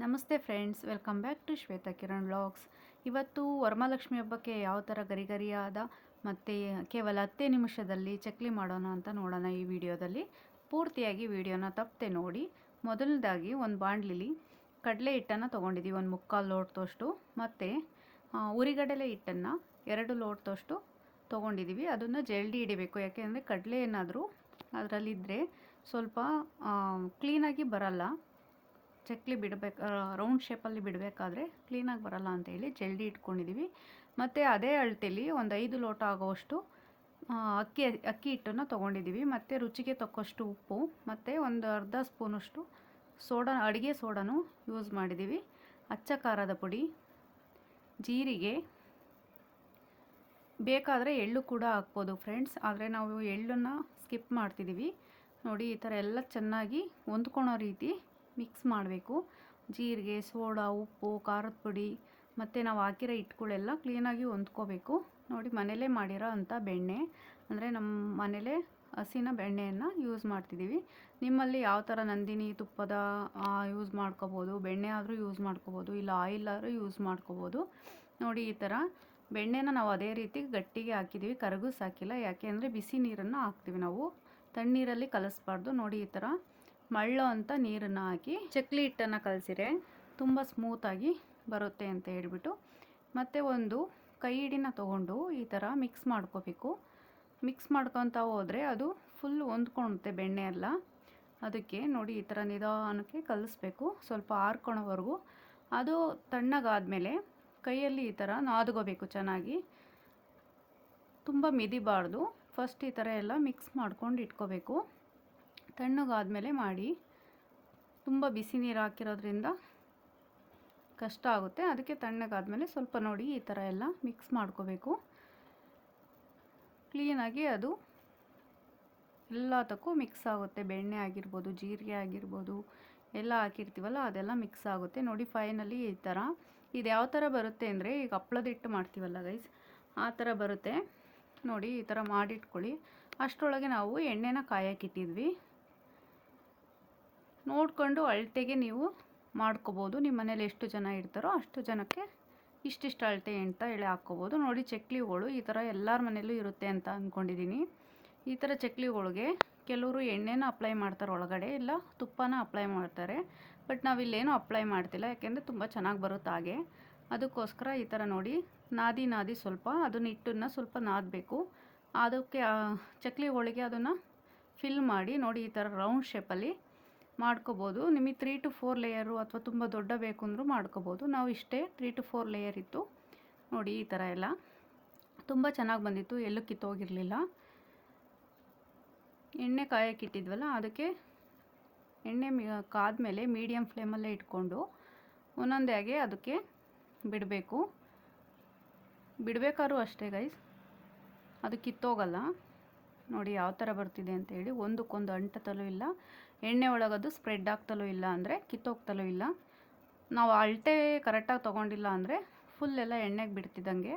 ನಮಸ್ತೆ friends, welcome back to Shweta Kiran vlogs. ಇವತ್ತು ವರಮಹಾಲಕ್ಷ್ಮಿ ಹಬ್ಬಕ್ಕೆ ಯಾವ ಥರ ಗರಿಗರಿಯಾದ ಮತ್ತು ಕೇವಲ 10 ನಿಮಿಷದಲ್ಲಿ ಚಕ್ಲಿ ಮಾಡೋಣ ಅಂತ ನೋಡೋಣ ಈ ವಿಡಿಯೋದಲ್ಲಿ. ಪೂರ್ತಿಯಾಗಿ ವಿಡಿಯೋನ ತಪ್ಪದೆ ನೋಡಿ. ಮೊದಲನೇದಾಗಿ ಒಂದು ಬಾಣಲಿಲಿ ಕಡಲೆ ಹಿಟ್ಟನ್ನು ತೊಗೊಂಡಿದ್ದೀವಿ, ಒಂದು 3/4 ಲೋಟದಷ್ಟು. ಮತ್ತು ಉರಿಗಡಲೆ ಹಿಟ್ಟನ್ನು 2 ಲೋಟದಷ್ಟು ತೊಗೊಂಡಿದ್ದೀವಿ. ಅದನ್ನು ಜಲ್ದಿ ಹಿಡಿಬೇಕು, ಯಾಕೆಂದರೆ ಕಡಲೆ ಏನಾದರೂ ಅದರಲ್ಲಿದ್ದರೆ ಸ್ವಲ್ಪ ಕ್ಲೀನಾಗಿ ಬರಲ್ಲ. ಚಕ್ಲಿ ಬಿಡಬೇಕು, ರೌಂಡ್ ಶೇಪಲ್ಲಿ ಬಿಡಬೇಕಾದ್ರೆ ಕ್ಲೀನಾಗಿ ಬರಲ್ಲ ಅಂತೇಳಿ ಜಲ್ದಿ ಇಟ್ಕೊಂಡಿದ್ದೀವಿ. ಮತ್ತು ಅದೇ ಅಳತೆಯಲ್ಲಿ ಒಂದು 5 ಲೋಟ ಆಗೋವಷ್ಟು ಅಕ್ಕಿ ಹಿಟ್ಟನ್ನು ತೊಗೊಂಡಿದ್ದೀವಿ. ಮತ್ತು ರುಚಿಗೆ ತಕ್ಕಷ್ಟು ಉಪ್ಪು ಮತ್ತು ಒಂದು ಅರ್ಧ ಸ್ಪೂನಷ್ಟು ಅಡುಗೆ ಸೋಡಾನು ಯೂಸ್ ಮಾಡಿದ್ದೀವಿ. ಅಚ್ಚ ಖಾರದ ಪುಡಿ, ಜೀರಿಗೆ, ಬೇಕಾದರೆ ಎಳ್ಳು ಕೂಡ ಹಾಕ್ಬೋದು ಫ್ರೆಂಡ್ಸ್, ಆದರೆ ನಾವು ಎಳ್ಳನ್ನು ಸ್ಕಿಪ್ ಮಾಡ್ತಿದ್ದೀವಿ. ನೋಡಿ, ಈ ಥರ ಎಲ್ಲ ಚೆನ್ನಾಗಿ ಹೊಂದ್ಕೊಳೋ ರೀತಿ ಮಿಕ್ಸ್ ಮಾಡಬೇಕು. ಜೀರಿಗೆ, ಸೋಡಾ, ಉಪ್ಪು, ಖಾರದ ಪುಡಿ ಮತ್ತು ನಾವು ಹಾಕಿರೋ ಹಿಟ್ಟುಗಳೆಲ್ಲ ಕ್ಲೀನಾಗಿ ಹೊಂದ್ಕೋಬೇಕು. ನೋಡಿ, ಮನೇಲೇ ಮಾಡಿರೋ ಅಂಥ ಬೆಣ್ಣೆ, ಅಂದರೆ ನಮ್ಮ ಮನೇಲೇ ಹಸಿನ ಬೆಣ್ಣೆಯನ್ನು ಯೂಸ್ ಮಾಡ್ತಿದ್ದೀವಿ. ನಿಮ್ಮಲ್ಲಿ ಯಾವ ಥರ ನಂದಿನಿ ತುಪ್ಪದ ಯೂಸ್ ಮಾಡ್ಕೋಬೋದು, ಬೆಣ್ಣೆ ಆದರೂ ಯೂಸ್ ಮಾಡ್ಕೋಬೋದು, ಇಲ್ಲ ಆಯಿಲ್ ಆದರೂ ಯೂಸ್ ಮಾಡ್ಕೋಬೋದು. ನೋಡಿ, ಈ ಥರ ಬೆಣ್ಣೆನ ನಾವು ಅದೇ ರೀತಿ ಗಟ್ಟಿಗೆ ಹಾಕಿದ್ದೀವಿ, ಕರಗಿಸಿ ಹಾಕಿಲ್ಲ. ಯಾಕೆ ಅಂದರೆ ಬಿಸಿ ನೀರನ್ನು ಹಾಕ್ತೀವಿ ನಾವು, ತಣ್ಣೀರಲ್ಲಿ ಕಲಿಸ್ಬಾರ್ದು. ನೋಡಿ, ಈ ಥರ ಮಳ್ಳೋ ಅಂತ ನೀರನ್ನು ಹಾಕಿ ಚಕ್ಲಿ ಹಿಟ್ಟನ್ನು ಕಲಸಿರೆ ತುಂಬ ಸ್ಮೂತಾಗಿ ಬರುತ್ತೆ ಅಂತ ಹೇಳ್ಬಿಟ್ಟು, ಮತ್ತು ಒಂದು ಕೈ ಹಿಡಿನ ತೊಗೊಂಡು ಈ ಥರ ಮಿಕ್ಸ್ ಮಾಡ್ಕೋಬೇಕು. ಮಿಕ್ಸ್ ಮಾಡ್ಕೊತಾ ಹೋದರೆ ಅದು ಫುಲ್ ಹೊಂದ್ಕೊಳುತ್ತೆ ಬೆಣ್ಣೆ ಎಲ್ಲ. ಅದಕ್ಕೆ ನೋಡಿ, ಈ ಥರ ನಿಧಾನಕ್ಕೆ ಕಲಿಸ್ಬೇಕು, ಸ್ವಲ್ಪ ಆರ್ಕೊಳೋವರೆಗೂ. ಅದು ತಣ್ಣಗಾದಮೇಲೆ ಕೈಯಲ್ಲಿ ಈ ಥರ ನಾದ್ಕೋಬೇಕು ಚೆನ್ನಾಗಿ, ತುಂಬ ಮಿದಿಬಾರ್ದು. ಫಸ್ಟ್ ಈ ಥರ ಎಲ್ಲ ಮಿಕ್ಸ್ ಮಾಡ್ಕೊಂಡು ಇಟ್ಕೋಬೇಕು. ತಣ್ಣಗಾದಮೇಲೆ ಮಾಡಿ, ತುಂಬ ಬಿಸಿ ನೀರು ಹಾಕಿರೋದ್ರಿಂದ ಕಷ್ಟ ಆಗುತ್ತೆ. ಅದಕ್ಕೆ ತಣ್ಣಗಾದಮೇಲೆ ಸ್ವಲ್ಪ ನೋಡಿ ಈ ಥರ ಎಲ್ಲ ಮಿಕ್ಸ್ ಮಾಡ್ಕೋಬೇಕು ಕ್ಲೀನಾಗಿ. ಅದು ಎಲ್ಲದಕ್ಕೂ ಮಿಕ್ಸ್ ಆಗುತ್ತೆ, ಬೆಣ್ಣೆ ಆಗಿರ್ಬೋದು, ಜೀರಿಗೆ ಆಗಿರ್ಬೋದು, ಎಲ್ಲ ಹಾಕಿರ್ತೀವಲ್ಲ ಅದೆಲ್ಲ ಮಿಕ್ಸ್ ಆಗುತ್ತೆ. ನೋಡಿ, ಫೈನಲಿ ಈ ಥರ ಇದು ಯಾವ ಥರ ಬರುತ್ತೆ ಅಂದರೆ, ಈಗ ಹಪ್ಳದ ಹಿಟ್ಟು ಮಾಡ್ತೀವಲ್ಲ ಗೈಸ್, ಆ ಥರ ಬರುತ್ತೆ. ನೋಡಿ, ಈ ಥರ ಮಾಡಿಟ್ಕೊಳ್ಳಿ. ಅಷ್ಟರೊಳಗೆ ನಾವು ಎಣ್ಣೆನ ಕಾಯಕ್ಕಿಟ್ಟಿದ್ವಿ. ನೋಡಿಕೊಂಡು ಅಳತೆಗೆ ನೀವು ಮಾಡ್ಕೋಬೋದು. ನಿಮ್ಮ ಮನೇಲಿ ಎಷ್ಟು ಜನ ಇರ್ತಾರೋ ಅಷ್ಟು ಜನಕ್ಕೆ ಇಷ್ಟಿಷ್ಟು ಅಳತೆ ಅಂತ ಹೇಳಿ ಹಾಕ್ಕೋಬೋದು. ನೋಡಿ, ಚಕ್ಲಿಗಳು ಈ ಥರ ಎಲ್ಲರ ಮನೇಲೂ ಇರುತ್ತೆ ಅಂತ ಅಂದ್ಕೊಂಡಿದ್ದೀನಿ. ಈ ಥರ ಚಕ್ಲಿಗಳಿಗೆ ಕೆಲವರು ಎಣ್ಣೆನ ಅಪ್ಲೈ ಮಾಡ್ತಾರೆ ಒಳಗಡೆ, ಇಲ್ಲ ತುಪ್ಪನ ಅಪ್ಲೈ ಮಾಡ್ತಾರೆ. ಬಟ್ ನಾವಿಲ್ಲೇನೂ ಅಪ್ಲೈ ಮಾಡ್ತಿಲ್ಲ, ಯಾಕೆಂದರೆ ತುಂಬ ಚೆನ್ನಾಗಿ ಬರುತ್ತೆ ಹಾಗೆ. ಅದಕ್ಕೋಸ್ಕರ ಈ ಥರ ನೋಡಿ ನಾದಿ ಸ್ವಲ್ಪ ಅದನ್ನು ಹಿಟ್ಟನ್ನು ಸ್ವಲ್ಪ ನಾದಬೇಕು. ಅದಕ್ಕೆ ಚಕ್ಲಿಗಳಿಗೆ ಅದನ್ನು ಫಿಲ್ ಮಾಡಿ ನೋಡಿ, ಈ ಥರ ರೌಂಡ್ ಶೇಪಲ್ಲಿ ಮಾಡ್ಕೋಬೋದು. ನಿಮಗೆ 3 to 4 ಲೇಯರು ಅಥವಾ ತುಂಬ ದೊಡ್ಡ ಬೇಕು ಅಂದರೂ ಮಾಡ್ಕೋಬೋದು. ನಾವು ಇಷ್ಟೇ 3 to 4 ಲೇಯರ್ ಇತ್ತು. ನೋಡಿ, ಈ ಥರ ಎಲ್ಲ ತುಂಬ ಚೆನ್ನಾಗಿ ಬಂದಿತ್ತು, ಎಲ್ಲೂ ಕಿತ್ತೋಗಿರಲಿಲ್ಲ. ಎಣ್ಣೆ ಕಾಯಕ್ಕಿಟ್ಟಿದ್ವಲ್ಲ, ಅದಕ್ಕೆ ಎಣ್ಣೆ ಕಾದ್ಮೇಲೆ ಮೀಡಿಯಮ್ ಫ್ಲೇಮಲ್ಲೇ ಇಟ್ಕೊಂಡು ಒಂದೊಂದಾಗೆ ಅದಕ್ಕೆ ಬಿಡಬೇಕಾದ್ರೂ ಅಷ್ಟೇ ಗೈಸ್, ಅದು ಕಿತ್ತೋಗಲ್ಲ. ನೋಡಿ ಯಾವ ಥರ ಬರ್ತಿದೆ ಅಂತೇಳಿ, ಒಂದಕ್ಕೊಂದು ಅಂಟತಲೂ ಇಲ್ಲ, ಎಣ್ಣೆ ಒಳಗದು ಸ್ಪ್ರೆಡ್ ಆಗ್ತಲೂ ಇಲ್ಲ, ಅಂದರೆ ಕಿತ್ತೋಗ್ತಲೂ ಇಲ್ಲ. ನಾವು ಅಳತೆ ಕರೆಕ್ಟಾಗಿ ತೊಗೊಂಡಿಲ್ಲ ಅಂದರೆ ಫುಲ್ ಎಲ್ಲ ಎಣ್ಣೆಗೆ ಬಿಡ್ತಿದ್ದಂಗೆ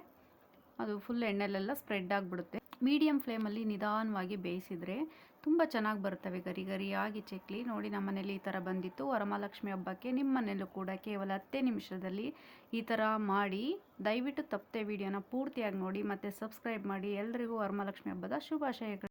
ಅದು ಫುಲ್ ಎಣ್ಣೆಲೆಲ್ಲ ಸ್ಪ್ರೆಡ್ ಆಗಿಬಿಡುತ್ತೆ. ಮೀಡಿಯಮ್ ಫ್ಲೇಮಲ್ಲಿ ನಿಧಾನವಾಗಿ ಬೇಯಿಸಿದರೆ ತುಂಬ ಚೆನ್ನಾಗಿ ಬರ್ತವೆ ಗರಿಗರಿಯಾಗಿ ಚಕ್ಲಿ. ನೋಡಿ, ನಮ್ಮ ಮನೇಲಿ ಈ ಥರ ಬಂದಿತ್ತು ವರಮಹಾಲಕ್ಷ್ಮಿ ಹಬ್ಬಕ್ಕೆ. ನಿಮ್ಮ ಮನೇಲೂ ಕೂಡ ಕೇವಲ 10 ನಿಮಿಷದಲ್ಲಿ ಈ ಥರ ಮಾಡಿ. ದಯವಿಟ್ಟು ತಪ್ಪದೆ ವಿಡಿಯೋನ ಪೂರ್ತಿಯಾಗಿ ನೋಡಿ ಮತ್ತು ಸಬ್ಸ್ಕ್ರೈಬ್ ಮಾಡಿ. ಎಲ್ರಿಗೂ ವರಮಹಾಲಕ್ಷ್ಮಿ ಹಬ್ಬದ ಶುಭಾಶಯಗಳು.